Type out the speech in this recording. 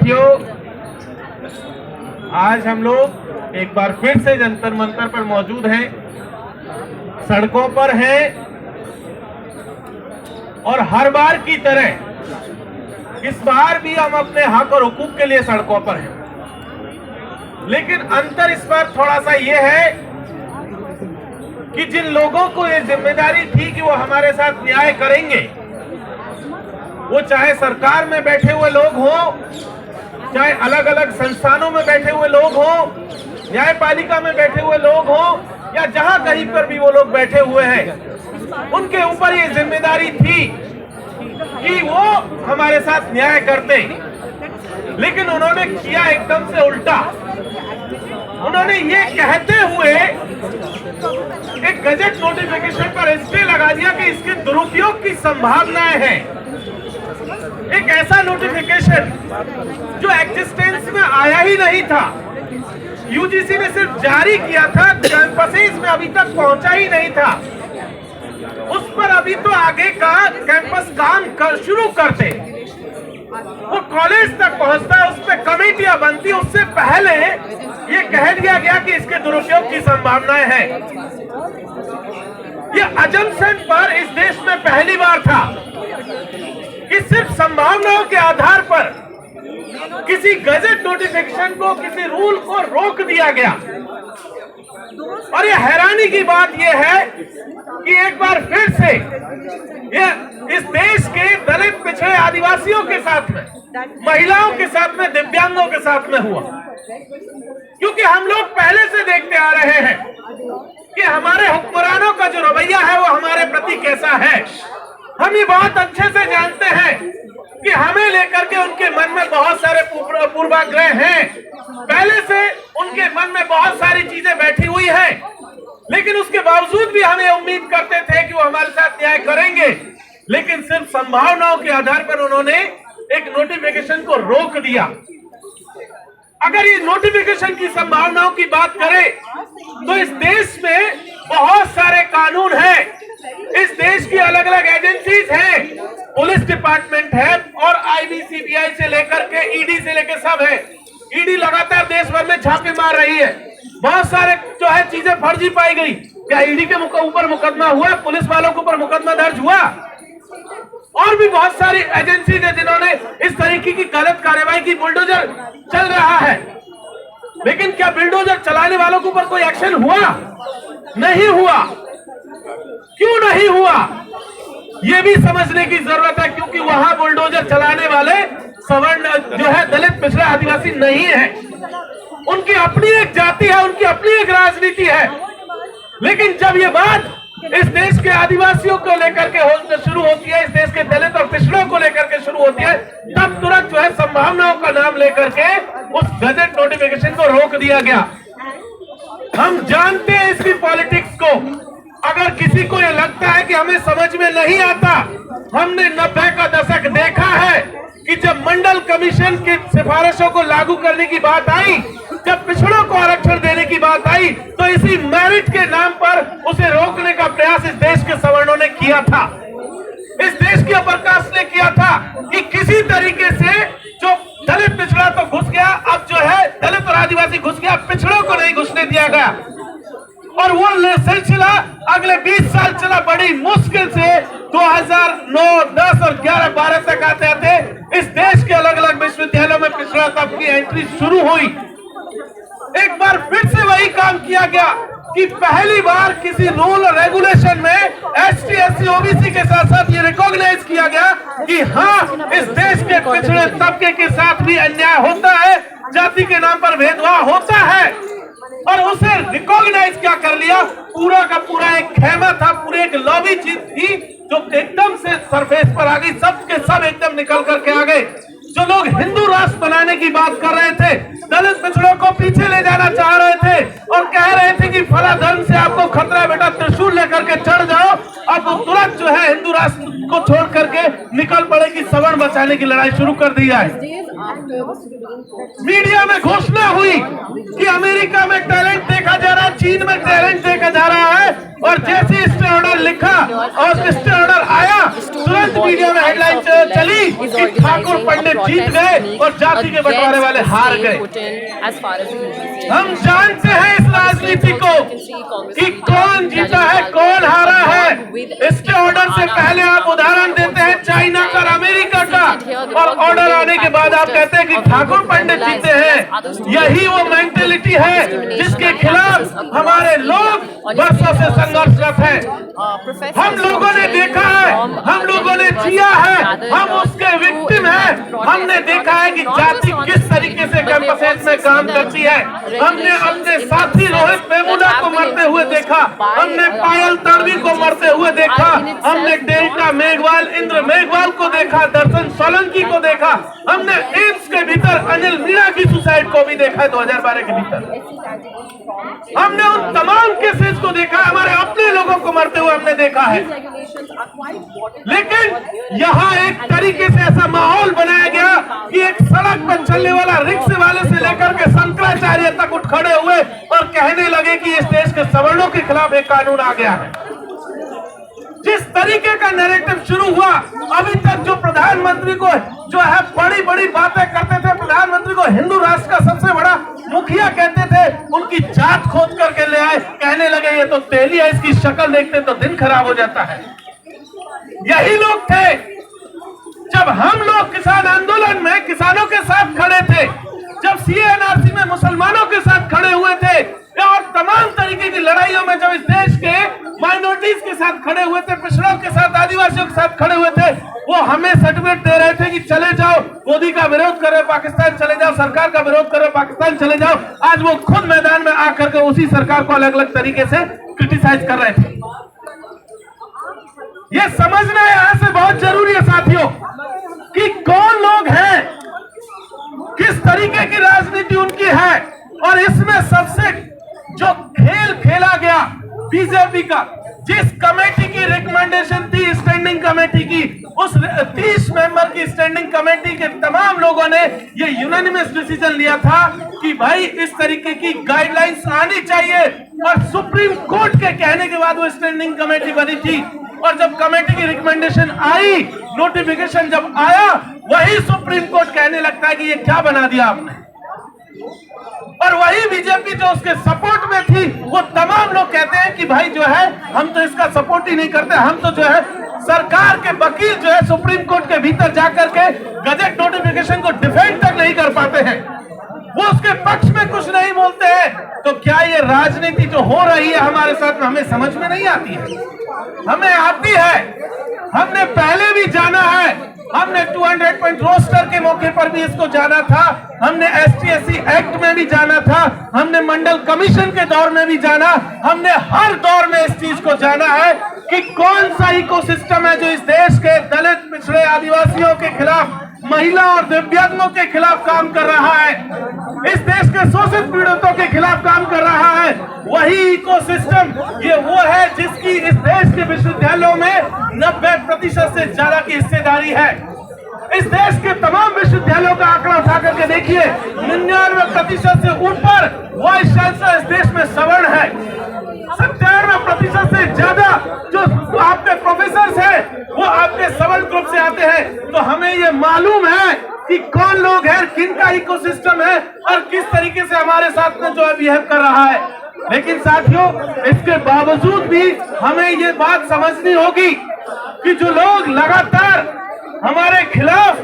साथियों, आज हम लोग एक बार फिर से जंतर मंतर पर मौजूद हैं, सड़कों पर हैं और हर बार की तरह इस बार भी हम अपने हक और हुकूक के लिए सड़कों पर हैं। लेकिन अंतर इस बार थोड़ा सा ये है कि जिन लोगों को ये जिम्मेदारी थी कि वो हमारे साथ न्याय करेंगे, वो चाहे सरकार में बैठे हुए लोग हों, चाहे अलग अलग संस्थानों में बैठे हुए लोग हों, न्यायपालिका में बैठे हुए लोग हों, या जहां कहीं पर भी वो लोग बैठे हुए हैं, उनके ऊपर ये जिम्मेदारी थी कि वो हमारे साथ न्याय करते। लेकिन उन्होंने किया एकदम से उल्टा। उन्होंने ये कहते हुए एक गजट नोटिफिकेशन पर स्टे लगा दिया कि इसके दुरुपयोग की संभावनाएं हैं। एक ऐसा नोटिफिकेशन जो एग्जिस्टेंस में आया ही नहीं था, यूजीसी ने सिर्फ जारी किया था, कैंपसेस में अभी तक पहुंचा ही नहीं था। उस पर अभी तो आगे का कैंपस काम शुरू करते, वो कॉलेज तक पहुंचता है, उस पर कमेटियां बनती, उससे पहले ये कह दिया गया कि इसके दुरुपयोग की संभावनाएं हैं। ये अजम्पशन पर इस देश में पहली बार था कि सिर्फ संभावनाओं के आधार पर किसी गजट नोटिफिकेशन को, किसी रूल को रोक दिया गया। और ये हैरानी की बात यह है कि एक बार फिर से ये इस देश के दलित, पिछड़े, आदिवासियों के साथ में, महिलाओं के साथ में, दिव्यांगों के साथ में हुआ। क्योंकि हम लोग पहले से देखते आ रहे हैं कि हमारे हुक्मरानों का जो रवैया है वो हमारे प्रति कैसा है। हम ये बहुत अच्छे से जानते हैं कि हमें लेकर के उनके मन में बहुत सारे पूर्वाग्रह हैं, पहले से उनके मन में बहुत सारी चीजें बैठी हुई हैं। लेकिन उसके बावजूद भी हमें उम्मीद करते थे कि वो हमारे साथ न्याय करेंगे। लेकिन सिर्फ संभावनाओं के आधार पर उन्होंने एक नोटिफिकेशन को रोक दिया। अगर ये नोटिफिकेशन की संभावनाओं की बात करें तो इस देश में बहुत सारे कानून हैं, इस देश की अलग अलग एजेंसीज हैं, पुलिस डिपार्टमेंट है और आईबी, सीबीआई से लेकर के ईडी से लेकर सब है। ईडी लगातार देश भर में छापे मार रही है। बहुत सारे जो है चीजें फर्जी पाई गई। क्या ईडी के ऊपर मुकदमा हुआ? पुलिस वालों के ऊपर मुकदमा दर्ज हुआ? और भी बहुत सारी एजेंसीज है जिन्होंने इस तरीके की गलत कार्रवाई की। बुलडोजर चल रहा है, लेकिन क्या बुलडोजर चलाने वालों के ऊपर कोई एक्शन हुआ? नहीं हुआ। क्यों नहीं हुआ, ये भी समझने की जरूरत है। क्योंकि वहां बुलडोजर चलाने वाले सवर्ण जो है, दलित, पिछड़ा, आदिवासी नहीं है। उनकी अपनी एक जाति है, उनकी अपनी एक राजनीति है। लेकिन जब ये बात इस देश के आदिवासियों को लेकर के शुरू होती है, इस देश के दलित और पिछड़ों को लेकर के शुरू होती है, तब तुरंत जो है संभावनाओं का नाम लेकर के उस गजट नोटिफिकेशन को रोक दिया गया। हम जानते हैं इसकी पॉलिटिक्स को। अगर किसी को ये लगता है कि हमें समझ में नहीं आता, हमने 90 का दशक देखा है कि जब मंडल कमीशन की सिफारिशों को लागू करने की बात आई, जब पिछड़ों को आरक्षण देने की बात आई, तो इसी मेरिट के नाम पर उसे रोकने का प्रयास इस देश के सवर्णों ने किया था, इस देश के अपर कास्ट ने किया था कि किसी तरीके से जो दलित पिछड़ा तो घुस गया, अब जो है दलित और आदिवासी घुस गया, पिछड़ों को नहीं घुसने दिया गया। और वो सिलसिला अगले 20 साल चला। बड़ी मुश्किल से 2009, 10 और 11, 12 तक आते आते इस देश के अलग अलग विश्वविद्यालयों में पिछड़ा तबके की एंट्री शुरू हुई। एक बार फिर से वही काम किया गया कि पहली बार किसी रूल और रेगुलेशन में एसटी, एससी, ओबीसी के साथ साथ ये रिकॉग्नाइज किया गया कि हाँ, इस देश के पिछड़े तबके के साथ भी अन्याय होता है, जाति के नाम पर भेदभाव होता है। और उसे रिकॉग्नाइज क्या कर लिया, पूरा का पूरा एक खेमा था, पूरी एक लॉबी चीज थी जो एकदम से सरफेस पर आ गई। सब के सब एकदम निकल करके आ गए। जो लोग हिंदू राष्ट्र बनाने की बात कर रहे थे, दलित पिछड़ों को पीछे ले जाना चाह रहे थे और कह रहे थे कि फला धर्म से आपको खतरा है बेटा, त्रिशूल लेकर के चढ़ जाओ, अब वो तुरंत जो है हिंदू राष्ट्र को छोड़ करके निकल पड़े कि सवर्ण बचाने की लड़ाई शुरू कर दी है। मीडिया में घोषणा हुई कि अमेरिका में टैलेंट देखा जा रहा है, चीन में टैलेंट देखा जा रहा है, और जैसे स्टे ऑर्डर लिखा और स्टे ऑर्डर आया, तुरंत मीडिया में हेडलाइन चली कि ठाकुर पंडित जीत गए और जाति के बंटवारे वाले हार गए। हम जानते हैं इस राजनीति को कि कौन जीता है कौन हारा है। इसके ऑर्डर से पहले आप उदाहरण देते हैं चाइना का, अमेरिका का, और ऑर्डर आने के बाद आप कहते हैं कि ठाकुर पंडित जीते हैं। यही वो मेंटेलिटी है जिसके खिलाफ हमारे लोग वर्षों से संघर्षरत है। हम लोगों ने देखा है, हम लोगों ने जिया है, हम उसके विक्टिम हैं। हमने देखा है कि जाति किस तरीके से कैंपसेस में काम करती है। हमने अपने साथी रोहित वेमुला को मरते हुए देखा, हमने पायल तड़वी को मरते हुए देखा, हमने डेल्टा मेघवाल, इंद्र मेघवाल को देखा, दर्शन सोलंकी को देखा, हमने एम्स के भीतर अनिल मीणा की सुसाइड को भी देखा है 2012 के भीतर। हमने उन तमाम केसेस को देखा, हमारे अपने लोगों को मरते हुए हमने देखा है। लेकिन यहाँ एक तरीके से ऐसा माहौल बनाया गया कि एक सड़क पर चलने वाला रिक्शे वाले से लेकर के शंकराचार्य तक उठ खड़े हुए और कहने लगे कि इस देश के सवर्णों के खिलाफ एक कानून आ गया है। जिस तरीके का नैरेटिव शुरू हुआ, अभी तक जो प्रधानमंत्री को जो है बड़ी बड़ी बातें करते थे, प्रधानमंत्री को हिंदू राष्ट्र का सबसे बड़ा मुखिया कहते थे, उनकी जात खोद करके ले आए, कहने लगे ये तो तेली है, इसकी शक्ल देखते तो दिन खराब हो जाता है। यही लोग थे जब हम लोग किसान आंदोलन में किसानों के साथ खड़े थे, जब सीएनआरसी में मुसलमानों के साथ खड़े हुए थे, और तमाम तरीके की लड़ाइयों में जब इस देश के माइनॉरिटीज के साथ खड़े हुए थे, पिछड़ों के साथ, आदिवासियों के साथ खड़े हुए थे, वो हमें सर्टिफिकेट दे रहे थे कि चले जाओ, मोदी का विरोध करे पाकिस्तान चले जाओ, सरकार का विरोध करे पाकिस्तान चले जाओ। आज वो खुद मैदान में आकर के उसी सरकार को अलग अलग तरीके से क्रिटिसाइज कर रहे थे। ये समझना यहां से बहुत जरूरी है साथियों कि कौन लोग हैं, किस तरीके की राजनीति उनकी है। और इसमें सबसे जो खेल खेला गया बीजेपी का, जिस कमेटी की रिकमेंडेशन थी स्टैंडिंग कमेटी की, उस 30 मेंबर की स्टैंडिंग कमेटी के तमाम लोगों ने ये यूनानिमस डिसीजन लिया था कि भाई इस तरीके की गाइडलाइंस आनी चाहिए। और सुप्रीम कोर्ट के कहने के बाद वो स्टैंडिंग कमेटी बनी थी। और जब कमेटी की रिकमेंडेशन आई, नोटिफिकेशन जब आया, वही सुप्रीम कोर्ट कहने लगता है कि ये क्या बना दिया आपने। और वही बीजेपी जो उसके सपोर्ट में थी, वो तमाम लोग कहते हैं कि भाई जो है हम तो इसका सपोर्ट ही नहीं करते, हम तो जो है सरकार के वकील जो है सुप्रीम कोर्ट के भीतर जाकर के गजट नोटिफिकेशन को डिफेंड तक नहीं कर पाते हैं, वो उसके पक्ष में कुछ नहीं बोलते हैं। तो क्या ये राजनीति जो हो रही है हमारे साथ में, हमें समझ में नहीं आती है? हमें आती है, हमने पहले भी जाना है, हमने 200 पॉइंट रोस्टर के मौके पर भी इसको जाना था, हमने ST/SC एक्ट में भी जाना था, हमने मंडल कमीशन के दौर में भी जाना, हमने हर दौर में इस चीज को जाना है कि कौन सा इकोसिस्टम है जो इस देश के दलित, पिछड़े, आदिवासियों के खिलाफ, महिला और दिव्यांगों के खिलाफ काम कर रहा है, इस देश के शोषित पीड़ितों के खिलाफ काम कर रहा है। वही इकोसिस्टम ये वो है जिसकी इस देश के विश्वविद्यालयों में 90% से ज्यादा की हिस्सेदारी है। इस देश के तमाम विश्वविद्यालयों का आंकड़ा उठा करके देखिए, 99% से ऊपर वाइस चांसलर इस देश में सवर्ण है। 97% से ज्यादा जो आपके प्रोफेसर हैं वो आपके सवर्ण ग्रुप से आते हैं। तो हमें ये मालूम है कि कौन लोग हैं, किनका इकोसिस्टम है और किस तरीके से हमारे साथ में जो है बिहेव कर रहा है। लेकिन साथियों, इसके बावजूद भी हमें ये बात समझनी होगी कि जो लोग लगातार हमारे खिलाफ